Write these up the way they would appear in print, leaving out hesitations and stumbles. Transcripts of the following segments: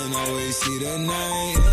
and always see the night.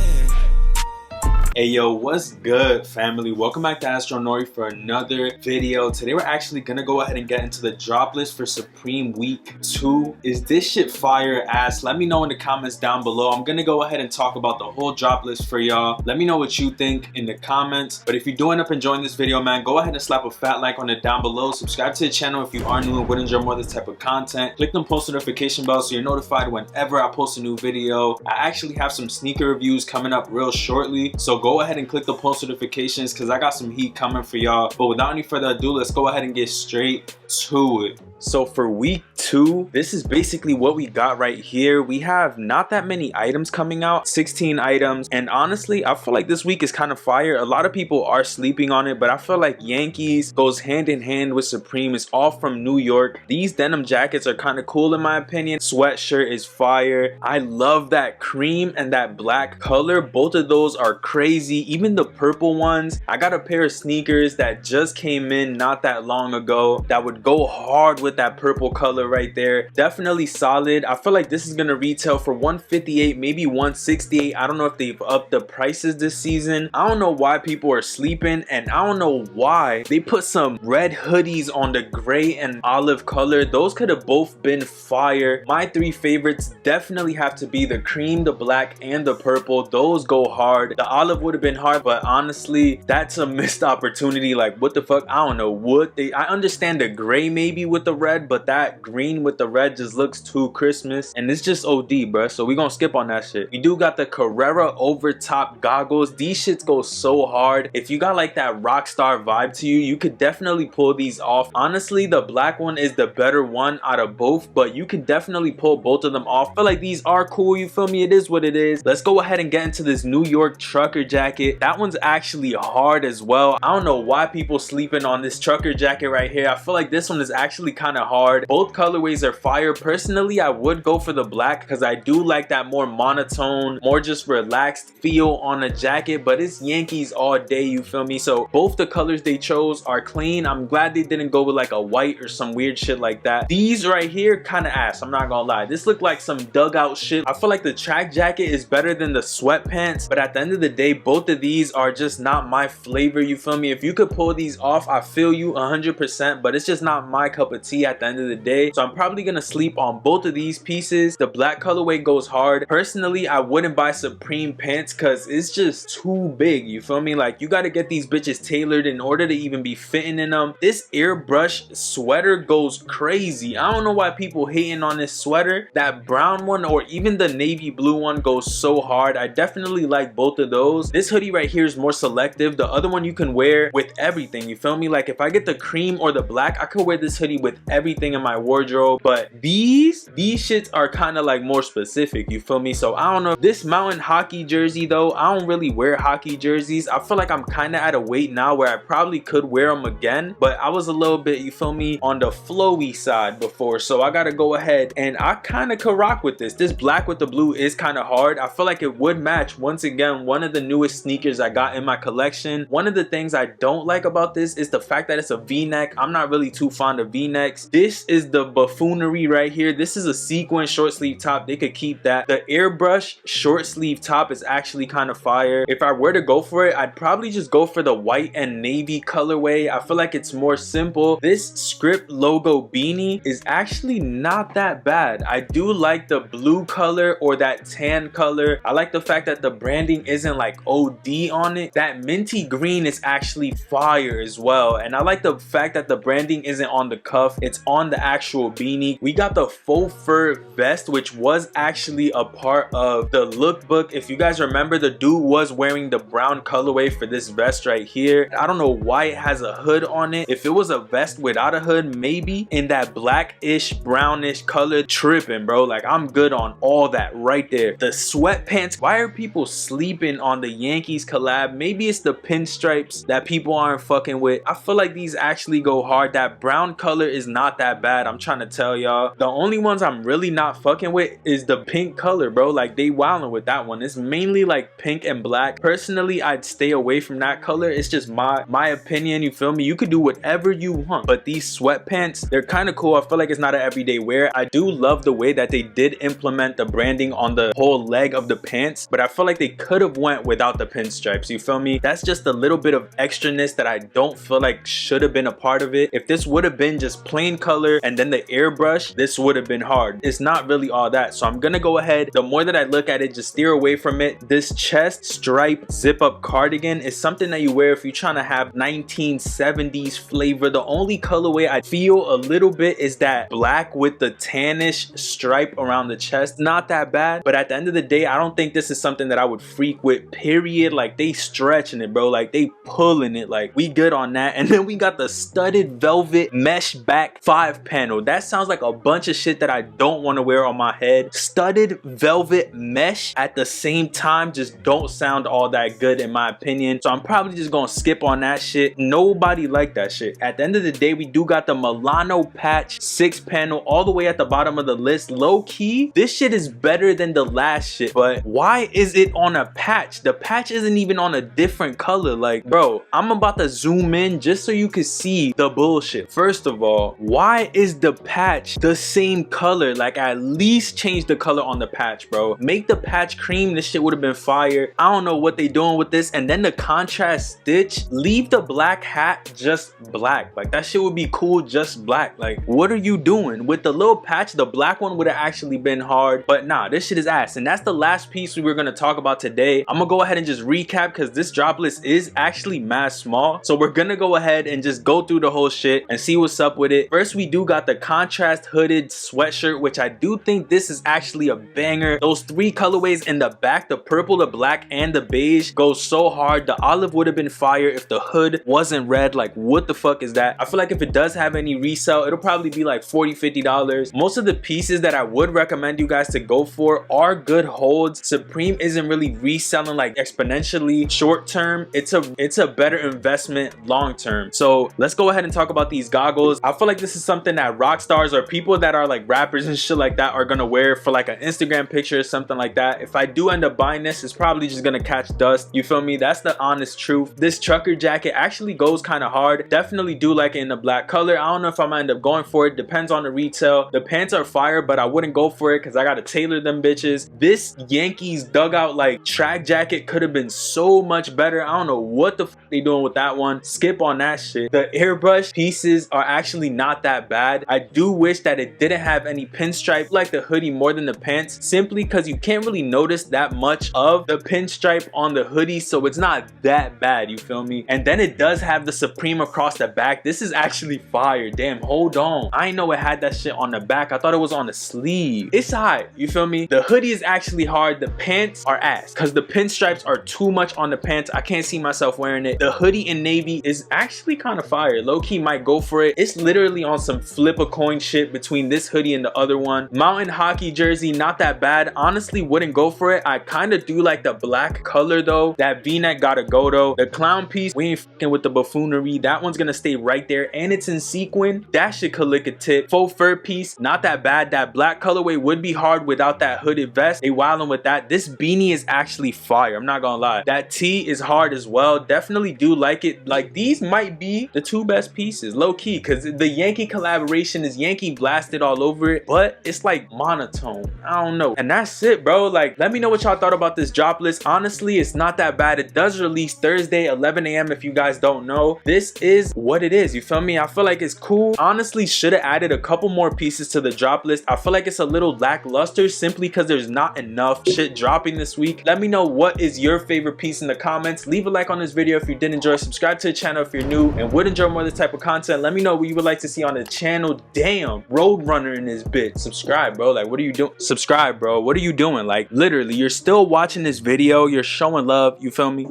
Hey yo, what's good, family? Welcome back to Astronori for another video. Today we're actually gonna go ahead and get into the drop list for Supreme Week 2. Is this shit fire ass? Let me know in the comments down below. I'm gonna go ahead and talk about the whole drop list for y'all. Let me know what you think in the comments. But if you do end up enjoying this video, man, go ahead and slap a fat like on it down below. Subscribe to the channel if you are new and would enjoy more of this type of content. Click the post notification bell so you're notified whenever I post a new video. I actually have some sneaker reviews coming up real shortly, so go ahead and click the post notifications because I got some heat coming for y'all. But without any further ado, let's go ahead and get straight to it. So for week 2, this is basically what we got right here. We have not that many items coming out, 16 items, and honestly I feel like this week is kind of fire. A lot of people are sleeping on it, but I feel like Yankees goes hand in hand with Supreme. It's all from New York. These denim jackets are kind of cool in my opinion. Sweatshirt is fire. I love that cream and that black color. Both of those are crazy. Even the purple ones. I got a pair of sneakers that just came in not that long ago that would go hard with that purple color right there. Definitely solid. I feel like this is gonna retail for $158, maybe $168. I don't know if they've upped the prices this season. I don't know why people are sleeping, and I don't know why they put some red hoodies on the gray and olive color. Those could have both been fire. My 3 favorites definitely have to be the cream, the black, and the purple. Those go hard. The olive would have been hard, but honestly that's a missed opportunity. Like, what the fuck? I don't know what they, I understand the gray maybe with the red, but that green with the red just looks too Christmas, and it's just OD, bruh. So we gonna skip on that shit. We do got the Carrera over top goggles. These shits go so hard. If you got like that rock star vibe to you, you could definitely pull these off. Honestly, the black one is the better one out of both, but you can definitely pull both of them off. I feel like these are cool, you feel me? It is what it is. Let's go ahead and get into this New York trucker jacket. That one's actually hard as well. I don't know why people sleeping on this trucker jacket right here. I feel like this one is actually kind of hard. Both colorways are fire. Personally, I would go for the black because I do like that more monotone, more just relaxed feel on a jacket, but it's Yankees all day, you feel me? So both the colors they chose are clean. I'm glad they didn't go with like a white or some weird shit like that. These right here kind of ass, I'm not gonna lie. This looked like some dugout shit. I feel like the track jacket is better than the sweatpants, but at the end of the day, both of these are just not my flavor, you feel me? If you could pull these off, I feel you 100%, but it's just not my cup of tea at the end of the day. So I'm probably gonna sleep on both of these pieces. The black colorway goes hard. Personally, I wouldn't buy Supreme pants because it's just too big, you feel me? Like, you got to get these bitches tailored in order to even be fitting in them. This airbrush sweater goes crazy. I don't know why people hating on this sweater. That brown one or even the navy blue one goes so hard. I definitely like both of those. This hoodie right here is more selective. The other one you can wear with everything, you feel me? Like, if I get the cream or the black, I could wear this hoodie with everything in my wardrobe. But these shits are kind of like more specific, you feel me? So I don't know. This mountain hockey jersey though, I don't really wear hockey jerseys. I feel like I'm kind of at a weight now where I probably could wear them again, but I was a little bit, you feel me, on the flowy side before, so I gotta go ahead and I kind of could rock with this. This black with the blue is kind of hard. I feel like it would match, once again, one of the newest sneakers I got in my collection. One of the things I don't like about this is the fact that it's a v-neck. I'm not really too fond of v-necks. This is the buffoonery right here. This is a sequin short sleeve top. They could keep that. The airbrush short sleeve top is actually kind of fire. If I were to go for it, I'd probably just go for the white and navy colorway. I feel like it's more simple. This script logo beanie is actually not that bad. I do like the blue color or that tan color. I like the fact that the branding isn't like OD on it. That minty green is actually fire as well, and I like the fact that the branding isn't on the cuff, it's on the actual beanie. We got the faux fur vest, which was actually a part of the lookbook. If you guys remember, the dude was wearing the brown colorway for this vest right here. I don't know why it has a hood on it. If it was a vest without a hood, maybe in that blackish brownish color, tripping, bro. Like, I'm good on all that right there. The sweatpants, why are people sleeping on the Yankees collab? Maybe it's the pinstripes that people aren't fucking with. I feel like these actually go hard. That brown color is not that bad. I'm trying to tell y'all. The only ones I'm really not fucking with is the pink color, bro. Like, they wildin' with that one. It's mainly like pink and black. Personally, I'd stay away from that color. It's just my opinion, you feel me? You could do whatever you want, but these sweatpants, they're kind of cool. I feel like it's not an everyday wear. I do love the way that they did implement the branding on the whole leg of the pants, but I feel like they could have went without the pinstripes, you feel me? That's just a little bit of extraness that I don't feel like should have been a part of it. If this would have been just plain color and then the airbrush, this would have been hard. It's not really all that, so I'm gonna go ahead, the more that I look at it, just steer away from it. This chest stripe zip up cardigan is something that you wear if you're trying to have 1970s flavor. The only colorway I feel a little bit is that black with the tannish stripe around the chest. Not that bad, but at the end of the day, I don't think this is something that I would freak with, period. Like, they stretching it, bro. Like, they pulling it. Like, we good on that. And then we got the studded velvet mesh back 5 panel. That sounds like a bunch of shit that I don't want to wear on my head. Studded velvet mesh at the same time just don't sound all that good in my opinion, so I'm probably just gonna skip on that shit. Nobody like that shit. At the end of the day, we do got the Milano patch 6 panel all the way at the bottom of the list. Low key, this shit is better than the last shit, but why is it on a patch? The patch isn't even on a different color. Like, bro, I'm about to zoom in just so you can see the bullshit. First of all, why is the patch the same color? Like, at least change the color on the patch, bro. Make the patch cream. This shit would have been fire. I don't know what they doing with this. And then the contrast stitch, leave the black hat just black. Like, that shit would be cool just black. Like, what are you doing with the little patch? The black one would have actually been hard, but nah, this shit is ass. And that's the last piece we were gonna talk about today. I'm gonna go ahead and just recap because this drop list is actually mad small, so we're gonna go ahead and just go through the whole shit and see what's up with it. First, we do got the contrast hooded sweatshirt, which I do think this is actually a banger. Those 3 colorways in the back, the purple, the black, and the beige, go so hard. The olive would have been fire if the hood wasn't red. Like, what the fuck is that? I feel like if it does have any resale, it'll probably be like $40–50. Most of the pieces that I would recommend you guys to go for are good holds. Supreme isn't really reselling like exponentially short term. It's a better investment long term. So let's go ahead and talk about these goggles. I feel like this is something that rock stars or people that are like rappers and shit like that are gonna wear for like an Instagram picture or something like that. If I do end up buying this, it's probably just gonna catch dust, you feel me? That's the honest truth. This trucker jacket actually goes kind of hard. Definitely do like it in the black color. I don't know if I'm gonna end up going for it. Depends on the retail. The pants are fire, but I wouldn't go for it because I gotta tailor them bitches. This Yankees dugout like track jacket could have been so much better. I don't know what the fuck they doing with that one. Skip on that shit. The airbrush pieces are actually not that bad. I do wish that it didn't have any pinstripe like the hoodie more than the pants, simply because you can't really notice that much of the pinstripe on the hoodie, so it's not that bad, you feel me? And then it does have the Supreme across the back. This is actually fire. Damn, hold on, I didn't know it had that shit on the back. I thought it was on the sleeve. It's hot, you feel me? The hoodie is actually hard. The pants are ass because the pinstripes are too much on the pants. I can't see myself wearing it. The hoodie in navy is actually kind of fire. Low-key might go for it. It's literally on some flip a coin shit between this hoodie and the other one. Mountain hockey jersey, not that bad. Honestly, wouldn't go for it. I kind of do like the black color though. That v-neck gotta go though. The clown piece, we ain't fucking with the buffoonery. That one's gonna stay right there, and it's in sequin. That shit could lick a tip. Faux fur piece, not that bad. That black colorway would be hard without that hooded vest. They wildin' with that. This beanie is actually fire, I'm not gonna lie. That tee is hard as well. Definitely do like it. Like, these might be the 2 best pieces, low-key, because the Yankee collaboration is Yankee blasted all over it, but it's like monotone. I don't know. And that's it, bro. Like, let me know what y'all thought about this drop list. Honestly, it's not that bad. It does release Thursday 11 a.m. if you guys don't know. This is what it is, you feel me? I feel like it's cool. Honestly, should have added a couple more pieces to the drop list. I feel like it's a little lackluster simply because there's not enough shit dropping this week. Let me know what is your favorite piece in the comments. Leave a like on this video if you did enjoy. Subscribe to the channel if you're new and would enjoy more of this type of content. Let me know what you would like to see on the channel. Damn, Roadrunner in this bitch. Subscribe, bro. Like, what are you doing? Subscribe, bro. What are you doing? Like, literally, you're still watching this video. You're showing love. You feel me?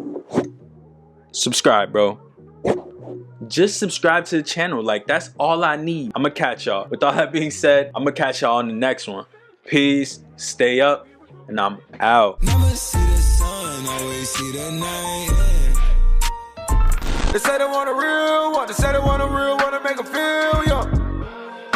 Subscribe, bro. Just subscribe to the channel. Like, that's all I need. I'm gonna catch y'all. With all that being said, I'm gonna catch y'all on the next one. Peace. Stay up. And I'm out. Never see the sun, always see the night. They say they want a real one. They say they want a real one to make them feel young.